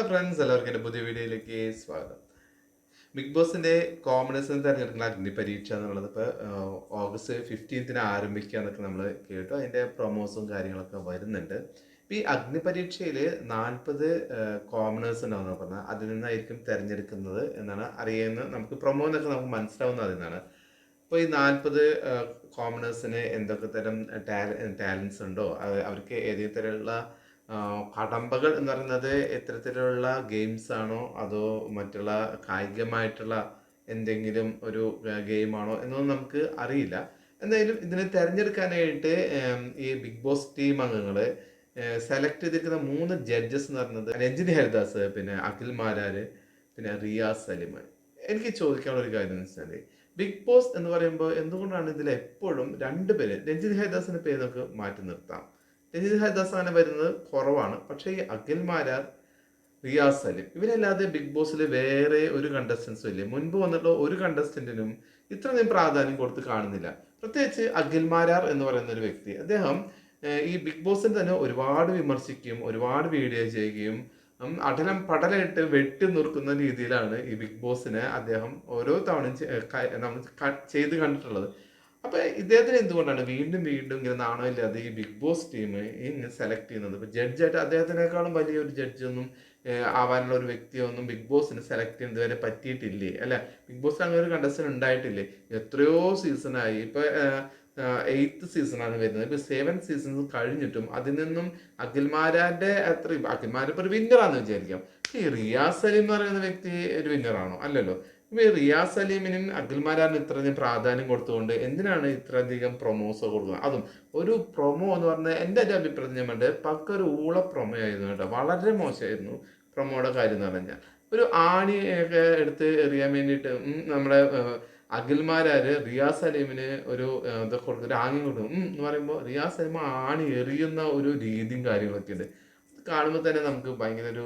Friends, എല്ലാവർക്കും എൻ്റെ പുതിയ വീഡിയോയിലേക്ക് സ്വാഗതം. ബിഗ് ബോസിന്റെ കോമണേഴ്സിനെ തിരഞ്ഞെടുക്കുന്ന അഗ്നി പരീക്ഷ എന്നുള്ളത് ഇപ്പോൾ ഓഗസ്റ്റ് 15 ആരംഭിക്കുക എന്നൊക്കെ നമ്മൾ കേട്ടു. അതിൻ്റെ പ്രൊമോസും കാര്യങ്ങളൊക്കെ വരുന്നുണ്ട്. ഇപ്പോൾ ഈ അഗ്നി പരീക്ഷയിൽ 40 കോമണേഴ്സ് ഉണ്ടാവുമെന്ന് പറഞ്ഞാൽ അതിൽ നിന്നായിരിക്കും തിരഞ്ഞെടുക്കുന്നത് എന്നാണ് അറിയുന്നത്. നമുക്ക് പ്രൊമോ എന്നൊക്കെ നമുക്ക് മനസ്സിലാവുന്നത് അതിൽ നിന്നാണ്. ഇപ്പോൾ ഈ 40 കോമണേഴ്സിന് എന്തൊക്കെ തരം ടാലൻസ് ഉണ്ടോ, അവർക്ക് ഏതെങ്കിലും തരമുള്ള കടമ്പകൾ എന്ന് പറയുന്നത് എത്തരത്തിലുള്ള ഗെയിംസ് ആണോ അതോ മറ്റുള്ള കായികമായിട്ടുള്ള എന്തെങ്കിലും ഒരു ഗെയിമാണോ എന്നൊന്നും നമുക്ക് അറിയില്ല. എന്തായാലും ഇതിനെ തിരഞ്ഞെടുക്കാനായിട്ട് ഈ ബിഗ് ബോസ് ടീം അംഗങ്ങൾ സെലക്ട് ചെയ്തിരിക്കുന്ന 3 ജഡ്ജസ് എന്ന് പറയുന്നത് രഞ്ജിനി ഹരിദാസ്, പിന്നെ അഖിൽ മാരാര്, പിന്നെ റിയാസ് സലിം. എനിക്ക് ചോദിക്കാനുള്ള ഒരു കാര്യം എന്ന് വെച്ചാൽ, ബിഗ് ബോസ് എന്ന് പറയുമ്പോൾ എന്തുകൊണ്ടാണ് ഇതിൽ എപ്പോഴും 2 പേര്, രഞ്ജിനി ഹരിദാസിന്റെ പേര് നമുക്ക് മാറ്റി നിർത്താം, രഞ്ജിത് ഹരിദാസ് അങ്ങനെ വരുന്നത് കുറവാണ്. പക്ഷേ ഈ അഖിൽ മാരാർ, റിയാസ് സലിം ഇവരല്ലാതെ ബിഗ് ബോസിൽ വേറെ ഒരു കണ്ടസ്റ്റൻസും ഇല്ലേ. മുൻപ് വന്നിട്ടുള്ള ഒരു കണ്ടസ്റ്റന്റിനും ഇത്രയും പ്രാധാന്യം കൊടുത്ത് കാണുന്നില്ല. പ്രത്യേകിച്ച് അഖിൽ മാരാർ എന്ന് പറയുന്ന ഒരു വ്യക്തി, അദ്ദേഹം ഈ ബിഗ് ബോസിൽ തന്നെ ഒരുപാട് വിമർശിക്കുകയും ഒരുപാട് വീഡിയോ ചെയ്യുകയും അടലം പടലായിട്ട് വെട്ടി നിർക്കുന്ന രീതിയിലാണ് ഈ ബിഗ് ബോസിനെ അദ്ദേഹം ഓരോ തവണയും നമ്മൾ ചെയ്ത് കണ്ടിട്ടുള്ളത്. അപ്പൊ ഇദ്ദേഹത്തിന് എന്തുകൊണ്ടാണ് വീണ്ടും വീണ്ടും ഇങ്ങനെ നാണമില്ലാതെ ഈ ബിഗ് ബോസ് ടീം ഇങ്ങനെ സെലക്ട് ചെയ്യുന്നത്? ഇപ്പൊ ജഡ്ജായിട്ട് അദ്ദേഹത്തിനേക്കാളും വലിയൊരു ജഡ്ജൊന്നും ആവാനുള്ള ഒരു വ്യക്തിയൊന്നും ബിഗ് ബോസിന് സെലക്ട് ചെയ്യുന്നത് വരെ പറ്റിയിട്ടില്ലേ? അല്ല, ബിഗ് ബോസിൽ അങ്ങനെ ഒരു കണ്ടസ്റ്റന്റ് ഉണ്ടായിട്ടില്ലേ? എത്രയോ സീസണായി. ഇപ്പൊ 8th സീസണാണ് വരുന്നത്. ഇപ്പൊ 7 സീസൺസ് കഴിഞ്ഞിട്ടും അതിൽ നിന്നും അഖിൽമാരാന്റെ അത്രയും, അഖിൽമാരെ ഇപ്പൊ ഒരു വിന്നറാന്ന് വിചാരിക്കാം. ഈ റിയാസ് സലീം എന്ന് പറയുന്ന വ്യക്തി ഒരു വിന്നറാണോ? അല്ലല്ലോ. ഇപ്പൊ റിയാസ് സലീമിനും അഖിൽമാരാറിന് ഇത്രയധികം പ്രാധാന്യം കൊടുത്തുകൊണ്ട് എന്തിനാണ് ഇത്രയധികം പ്രൊമോസ് കൊടുക്കുന്നത്? അതും ഒരു പ്രൊമോ എന്ന് പറഞ്ഞാൽ എൻ്റെ ഒരു അഭിപ്രായത്തിൽ ഞാൻ വേണ്ടത് പക്ക ഒരു ഊള പ്രൊമോ ആയിരുന്നു കേട്ടോ. വളരെ മോശമായിരുന്നു പ്രൊമോയുടെ കാര്യം എന്ന് പറഞ്ഞാൽ. ഒരു ആണി ഒക്കെ എടുത്ത് എറിയാൻ വേണ്ടിയിട്ട് നമ്മുടെ അഖിൽമാരാര് റിയാസ് സലീമിന് ഒരു ഇതൊക്കെ കൊടുക്കും, ഒരു ആംഗ്യം കൊടുക്കും എന്ന് പറയുമ്പോൾ റിയാസ് സലീം ആണി എറിയുന്ന ഒരു രീതിയും കാര്യങ്ങളൊക്കെ ഉണ്ട്. കാണുമ്പോൾ തന്നെ നമുക്ക് ഭയങ്കര ഒരു,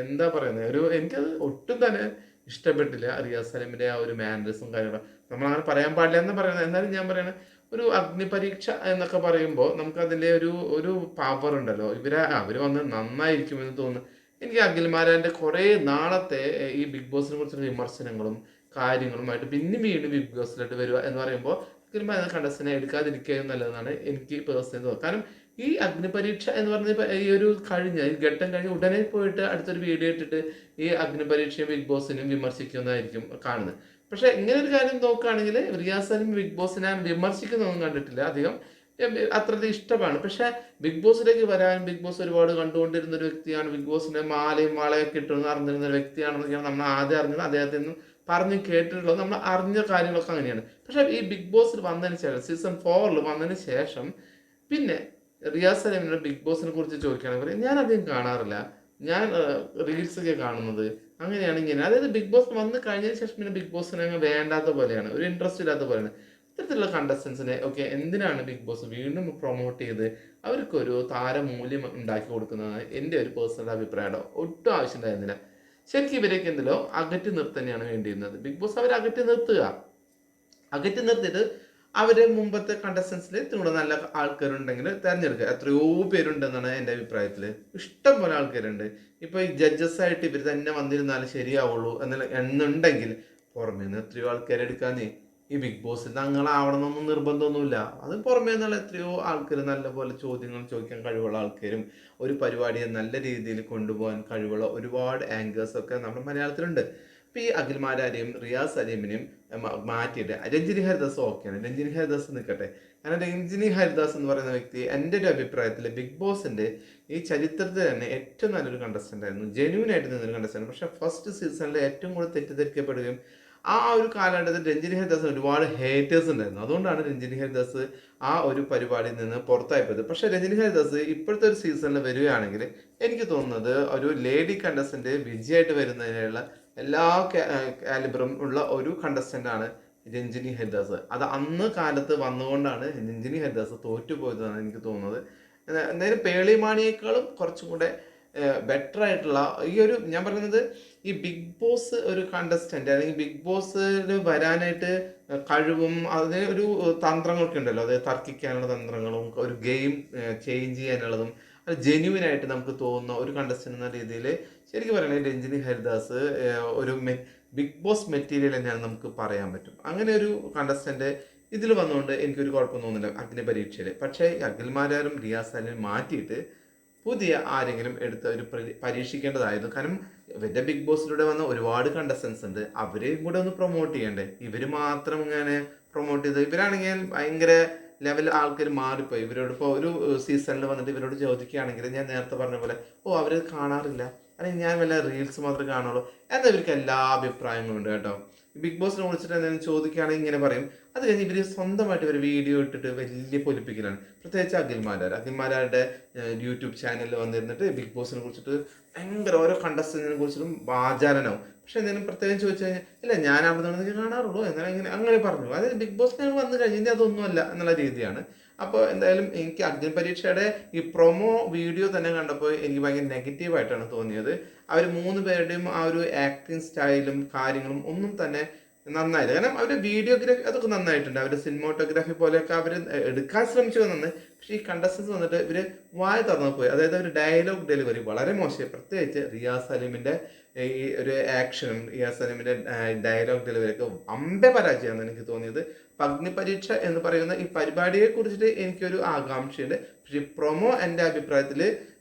എന്താ പറയുന്നത്, ഒരു എനിക്കത് ഒട്ടും തന്നെ ഇഷ്ടപ്പെട്ടില്ല. റിയാസ് സലീമിന്റെ ആ ഒരു മാനറിസും കാര്യങ്ങളും നമ്മളങ്ങനെ പറയാൻ പാടില്ല എന്ന് പറയുന്നത്. എന്നാലും ഞാൻ പറയുന്നത്, ഒരു അഗ്നിപരീക്ഷ എന്നൊക്കെ പറയുമ്പോൾ നമുക്ക് അതിൻ്റെ ഒരു ഒരു പവർ ഉണ്ടല്ലോ. അവർ വന്ന് നന്നായിരിക്കുമെന്ന് തോന്നുന്നു. എനിക്ക് അഖിൽമാരാൻ്റെ കുറേ നാളത്തെ ഈ ബിഗ് ബോസിനെ കുറിച്ചുള്ള വിമർശനങ്ങളും കാര്യങ്ങളുമായിട്ട് പിന്നെ വീണ്ടും ബിഗ് ബോസിലോട്ട് വരിക എന്ന് പറയുമ്പോൾ അഖിൽമാരാൻ കണ്ടസ്റ്റനെ എടുക്കാതിരിക്കുക നല്ലതെന്നാണ് എനിക്ക് പേഴ്സണലി തോന്നുന്നത്. കാരണം ഈ അഗ്നിപരീക്ഷ എന്ന് പറഞ്ഞ ഈ ഒരു ഈ ഘട്ടം കഴിഞ്ഞ് ഉടനെ പോയിട്ട് അടുത്തൊരു വീഡിയോ ഇട്ടിട്ട് ഈ അഗ്നിപരീക്ഷയും ബിഗ് ബോസിനും വിമർശിക്കുന്നതായിരിക്കും കാണുന്നത്. പക്ഷെ ഇങ്ങനെ ഒരു കാര്യം നോക്കുകയാണെങ്കിൽ റിയാസ് സലീം ബിഗ് ബോസിനെ വിമർശിക്കുന്നൊന്നും കണ്ടിട്ടില്ല അധികം. അത്രയ്ക്ക് ഇഷ്ടമാണ്. പക്ഷെ ബിഗ് ബോസിലേക്ക് വരാൻ ബിഗ് ബോസ് ഒരുപാട് കണ്ടുകൊണ്ടിരുന്ന ഒരു വ്യക്തിയാണ്. ബിഗ് ബോസിന്റെ മാലയും വളയൊക്കെ ഇട്ടെന്ന് അറിഞ്ഞിരുന്ന ഒരു വ്യക്തിയാണെന്നൊക്കെയാണ് നമ്മൾ ആദ്യം അറിഞ്ഞത്. അദ്ദേഹത്തിൽ നിന്ന് പറഞ്ഞ് കേട്ടിട്ടുള്ളത്, നമ്മൾ അറിഞ്ഞ കാര്യങ്ങളൊക്കെ അങ്ങനെയാണ്. പക്ഷെ ഈ ബിഗ് ബോസിൽ വന്നതിന് ശേഷം, സീസൺ 4 വന്നതിന് ശേഷം പിന്നെ റിയാസ് സലീമിനോട് ബിഗ് ബോസിനെ കുറിച്ച് ചോദിക്കുകയാണെങ്കിൽ ഞാൻ അധികം കാണാറില്ല. ഞാൻ റീൽസ് ഒക്കെ കാണുന്നത് അങ്ങനെയാണ് ഇങ്ങനെ. അതായത് ബിഗ് ബോസ് വന്ന് കഴിഞ്ഞതിന് ശേഷം പിന്നെ ബിഗ് ബോസിനെ അങ്ങ് വേണ്ടാത്ത പോലെയാണ്, ഒരു ഇൻട്രസ്റ്റ് ഇല്ലാത്ത പോലെയാണ്. ഇത്തരത്തിലുള്ള കണ്ടസ്റ്റൻസിനെ ഒക്കെ എന്തിനാണ് ബിഗ് ബോസ് വീണ്ടും പ്രൊമോട്ട് ചെയ്ത് അവർക്കൊരു താരമൂല്യം ഉണ്ടാക്കി കൊടുക്കുന്നതാണ് എൻ്റെ ഒരു പേഴ്സണൽ അഭിപ്രായം. ഒട്ടും ആവശ്യമുണ്ടായിരുന്നില്ല. ശരിക്കും ഇവരൊക്കെ എന്തെല്ലോ അകറ്റി നിർത്തന്നെയാണ് വേണ്ടിയിരുന്നത്. ബിഗ് ബോസ് അവരെ അകറ്റി നിർത്തിയിട്ട് അവര് മുമ്പത്തെ കണ്ടസ്റ്റൻസിൽ ഇത്തിരി നല്ല ആൾക്കാരുണ്ടെങ്കിൽ തിരഞ്ഞെടുക്കുക. എത്രയോ പേരുണ്ടെന്നാണ് എൻ്റെ അഭിപ്രായത്തിൽ. ഇഷ്ടം പോലെ ആൾക്കാരുണ്ട്. ഇപ്പൊ ഈ ജഡ്ജസ് ആയിട്ട് ഇവർ തന്നെ വന്നിരുന്നാലും ശരിയാവുള്ളൂ എന്നുണ്ടെങ്കിൽ പുറമേ നിന്ന് എത്രയോ ആൾക്കാരെടുക്കാന്നേ. ഈ ബിഗ് ബോസിൽ തങ്ങളാവണമെന്നൊന്നും നിർബന്ധമൊന്നുമില്ല. അത് പുറമേ നിന്നുള്ള എത്രയോ ആൾക്കാർ, നല്ല പോലെ ചോദ്യങ്ങൾ ചോദിക്കാൻ കഴിവുള്ള ആൾക്കാരും ഒരു പരിപാടിയെ നല്ല രീതിയിൽ കൊണ്ടുപോകാൻ കഴിവുള്ള ഒരുപാട് ആങ്കേഴ്സ് ഒക്കെ നമ്മുടെ മലയാളത്തിലുണ്ട്. ഇപ്പൊ ഈ അഖിൽമാരാരെയും റിയാസ് സലീമിനെയും മാറ്റിയിട്ട് രഞ്ജിനി ഹരിദാസ് ഓക്കെയാണ്. രഞ്ജിനി ഹരിദാസ് നിൽക്കട്ടെ. കാരണം രഞ്ജിനി ഹരിദാസ് എന്ന് പറയുന്ന വ്യക്തി എൻ്റെ ഒരു അഭിപ്രായത്തിൽ ബിഗ് ബോസിന്റെ ഈ ചരിത്രത്തിൽ തന്നെ ഏറ്റവും നല്ലൊരു കണ്ടസ്റ്റന്റ് ആയിരുന്നു. ജെന്യൂൻ ആയിട്ട് നിന്നൊരു കണ്ടസ്റ്റന്റ്. പക്ഷെ ഫസ്റ്റ് സീസണിൽ ഏറ്റവും കൂടുതൽ തെറ്റിദ്ധരിക്കപ്പെടുകയും ആ ഒരു കാലഘട്ടത്തിൽ രഞ്ജിനി ഹരിദാസിന് ഒരുപാട് ഹേറ്റേഴ്സ് ഉണ്ടായിരുന്നു. അതുകൊണ്ടാണ് രഞ്ജിനി ഹരിദാസ് ആ ഒരു പരിപാടിയിൽ നിന്ന് പുറത്തായിപ്പോയത്. പക്ഷെ രഞ്ജിനി ഹരിദാസ് ഇപ്പോഴത്തെ ഒരു സീസണിൽ വരികയാണെങ്കിൽ എനിക്ക് തോന്നുന്നത് ഒരു ലേഡി കണ്ടസ്റ്റന്റ് വിജയമായിട്ട് വരുന്നതിനുള്ള എല്ലാ കാലിബറും ഉള്ള ഒരു കണ്ടസ്റ്റന്റ് ആണ് രഞ്ജിനി ഹരിദാസ്. അത് അന്ന് കാലത്ത് വന്നുകൊണ്ടാണ് രഞ്ജിനി ഹരിദാസ് തോറ്റുപോയതെന്നാണ് എനിക്ക് തോന്നുന്നത്. എന്തായാലും പേളിമാണിയേക്കാളും കുറച്ചും കൂടെ ബെറ്റർ ആയിട്ടുള്ള ഈ ഒരു, ഞാൻ പറയുന്നത്, ഈ ബിഗ് ബോസ് ഒരു കണ്ടസ്റ്റന്റ് അല്ലെങ്കിൽ ബിഗ് ബോസിൽ വരാനായിട്ട് കഴിവും അതിന് ഒരു തന്ത്രങ്ങളൊക്കെ ഉണ്ടല്ലോ. അത് തർക്കിക്കാനുള്ള തന്ത്രങ്ങളും ഒരു ഗെയിം ചേഞ്ച് ചെയ്യാനുള്ളതും അത് ജെന്യുവൻ ആയിട്ട് നമുക്ക് തോന്നുന്ന ഒരു കണ്ടസ്റ്റന്റ് എന്ന രീതിയിൽ ശരിക്കും പറയുകയാണെങ്കിൽ രഞ്ജിനി ഹരിദാസ് ഒരു ബിഗ് ബോസ് മെറ്റീരിയൽ തന്നെയാണ് നമുക്ക് പറയാൻ പറ്റും. അങ്ങനെ ഒരു കണ്ടസ്റ്റന്റ് ഇതിൽ വന്നുകൊണ്ട് എനിക്കൊരു കുഴപ്പം തോന്നുന്നില്ല അഗ്നി പരീക്ഷയിൽ. പക്ഷേ അഖിൽമാരാരും റിയാസ് അലിയും മാറ്റിയിട്ട് പുതിയ ആരെങ്കിലും എടുത്ത് ഒരു പരീക്ഷിക്കേണ്ടതായിരുന്നു. കാരണം ഇവരുടെ ബിഗ് ബോസിലൂടെ വന്ന ഒരുപാട് കണ്ടസ്റ്റൻസ് ഉണ്ട്, അവരെയും കൂടെ ഒന്ന് പ്രൊമോട്ട് ചെയ്യണ്ടേ. ഇവർ മാത്രം ഇങ്ങനെ പ്രൊമോട്ട് ചെയ്ത് ഇവരാണെങ്കിൽ ഭയങ്കര ലെവൽ ആൾക്കാർ മാറിപ്പോയി. ഇവരോട് ഇപ്പോൾ ഒരു സീസണിൽ വന്നിട്ട് ഇവരോട് ചോദിക്കുകയാണെങ്കിൽ ഞാൻ നേരത്തെ പറഞ്ഞ പോലെ അവർ കാണാറില്ല, അല്ലെങ്കിൽ ഞാൻ വല്ല റീൽസ് മാത്രമേ കാണുള്ളൂ എന്നാൽ ഇവർക്ക് എല്ലാ അഭിപ്രായങ്ങളും ഉണ്ട് കേട്ടോ. ബിഗ് ബോസിനെ വിളിച്ചിട്ട് എന്തെങ്കിലും ചോദിക്കുകയാണെങ്കിൽ ഇങ്ങനെ പറയും. അത് കഴിഞ്ഞ് ഇവർ സ്വന്തമായിട്ട് ഒരു വീഡിയോ ഇട്ടിട്ട് വലിയ പൊലിപ്പിക്കലാണ്. പ്രത്യേകിച്ച് അഖിൽമാരാരുടെ യൂട്യൂബ് ചാനലിൽ വന്നിരുന്നിട്ട് ബിഗ് ബോസിനെ കുറിച്ചിട്ട് ഭയങ്കര ഓരോ കണ്ടസ്റ്റന്റിനെ കുറിച്ചിട്ടും വാചാലനാവും. പക്ഷെ എന്തെങ്കിലും പ്രത്യേകം ചോദിച്ചു കഴിഞ്ഞാൽ ഇല്ല ഞാൻ അവിടെ നിന്ന് കാണാറുള്ളൂ എന്നാൽ അങ്ങനെ പറഞ്ഞു. അതായത് ബിഗ് ബോസിന് വന്നു കഴിഞ്ഞാൽ അതൊന്നുമല്ല എന്നുള്ള രീതിയാണ്. അപ്പോൾ എന്തായാലും എനിക്ക് അഗ്നി പരീക്ഷയുടെ ഈ പ്രൊമോ വീഡിയോ തന്നെ കണ്ടപ്പോൾ എനിക്ക് ഭയങ്കര നെഗറ്റീവായിട്ടാണ് തോന്നിയത്. അവർ 3 പേരുടെയും ആ ഒരു ആക്ടിങ് സ്റ്റൈലും കാര്യങ്ങളും ഒന്നും തന്നെ നന്നായില്ല. കാരണം അവരുടെ വീഡിയോഗ്രാഫി അതൊക്കെ നന്നായിട്ടുണ്ട്, അവരുടെ സിനിമോട്ടോഗ്രാഫി പോലെയൊക്കെ അവർ എടുക്കാൻ ശ്രമിച്ചത് നന്നായി. പക്ഷേ ഈ കണ്ടസ്റ്റൻസ് വന്നിട്ട് ഇവർ വായ തുറന്നു പോയി. അതായത് ഒരു ഡയലോഗ് ഡെലിവറി വളരെ മോശമായി. പ്രത്യേകിച്ച് റിയാസ് സലീമിൻ്റെ ഈ ഒരു ആക്ഷനും റിയാസ് സലീമിൻ്റെ ഡയലോഗ് ഡെലിവറി ഒക്കെ പരാജയമാണെന്ന് എനിക്ക് തോന്നിയത്. അഗ്നി പരീക്ഷ എന്ന് പറയുന്ന ഈ പരിപാടിയെ കുറിച്ചിട്ട് എനിക്കൊരു ആകാംക്ഷയുണ്ട്. പക്ഷേ പ്രൊമോ എൻ്റെ അഭിപ്രായത്തിൽ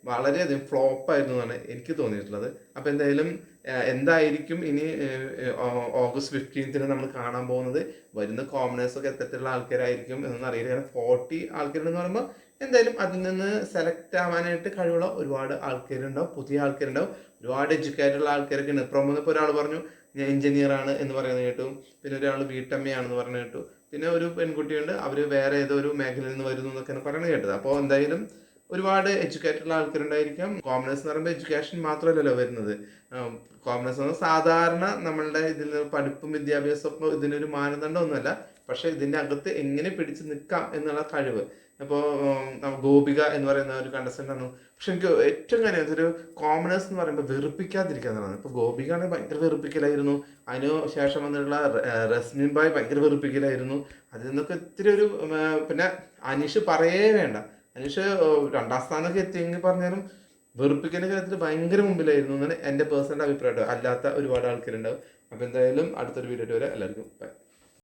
വളരെയധികം ഫ്ലോപ്പായിരുന്നു എന്നാണ് എനിക്ക് തോന്നിയിട്ടുള്ളത്. അപ്പോൾ എന്തായിരിക്കും ഇനി ഓഗസ്റ്റ് 15 നമ്മൾ കാണാൻ പോകുന്നത്, വരുന്ന കോമണേഴ്സൊക്കെ എത്തരത്തിലുള്ള ആൾക്കാരായിരിക്കും എന്നൊന്നും അറിയില്ല. കാരണം 40 ആൾക്കാരുണ്ടെന്ന് പറയുമ്പോൾ എന്തായാലും അതിൽ നിന്ന് സെലക്ട് ആവാനായിട്ട് കഴിവുള്ള ഒരുപാട് ആൾക്കാരുണ്ടാവും, പുതിയ ആൾക്കാരുണ്ടാവും, ഒരുപാട് എഡ്യൂക്കേറ്റഡുള്ള ആൾക്കാരൊക്കെ ഉണ്ട്. പ്രൊമോ ഇപ്പോൾ ഒരാൾ പറഞ്ഞു ഞാൻ എഞ്ചിനീയറാണ് എന്ന് പറയുന്നത് കേട്ടു, പിന്നെ ഒരാൾ വീട്ടമ്മയാണെന്ന് പറഞ്ഞു കേട്ടു, പിന്നെ ഒരു പെൺകുട്ടിയുണ്ട് അവർ വേറെ ഏതോ ഒരു മേഖലയിൽ നിന്ന് വരുന്നു എന്നൊക്കെയാണ് പറയുന്നത് കേട്ടത്. അപ്പോൾ എന്തായാലും ഒരുപാട് എഡ്യൂക്കേറ്റഡ് ആൾക്കാരുണ്ടായിരിക്കാം. കോമേഴ്സ് എന്ന് പറയുമ്പോൾ എഡ്യൂക്കേഷൻ മാത്രമല്ലല്ലോ വരുന്നത്. കോമേഴ്സ് എന്ന് സാധാരണ നമ്മളുടെ ഇതിൽ പഠിപ്പും വിദ്യാഭ്യാസമൊക്കെ ഇതിനൊരു മാനദണ്ഡമൊന്നുമല്ല. പക്ഷെ ഇതിൻ്റെ അകത്ത് എങ്ങനെ പിടിച്ച് നിൽക്കാം എന്നുള്ള കഴിവ്. ഇപ്പോൾ ഗോപിക എന്ന് പറയുന്ന ഒരു കണ്ടസ്റ്റൻ്റ് ആണ്. പക്ഷെ എനിക്ക് ഏറ്റവും കാര്യം ഒരു കോമണേഴ്സ് എന്ന് പറയുമ്പോൾ വെറുപ്പിക്കാതിരിക്കാന്നാണ്. ഇപ്പോൾ ഗോപിക ആണെങ്കിൽ ഭയങ്കര വെറുപ്പിക്കലായിരുന്നു, അതിന് ശേഷം വന്നിട്ടുള്ള റസ്മിൻ ബായ് ഭയങ്കര വെറുപ്പിക്കലായിരുന്നു. അതിൽ നിന്നൊക്കെ ഇത്തിരി ഒരു പിന്നെ അനീഷ് പറയേ വേണ്ട. അനീഷ് 2ാം സ്ഥാനമൊക്കെ എത്തിയെങ്കിൽ പറഞ്ഞാലും വെറുപ്പിക്കുന്ന കാര്യത്തിൽ ഭയങ്കര മുമ്പിലായിരുന്നു എന്നാണ് എൻ്റെ പേഴ്സണൽ അഭിപ്രായം. അല്ലാത്ത ഒരുപാട് ആൾക്കാരുണ്ടാവും. അപ്പോൾ എന്തായാലും അടുത്തൊരു വീഡിയോ വരെ എല്ലാവർക്കും ബൈ.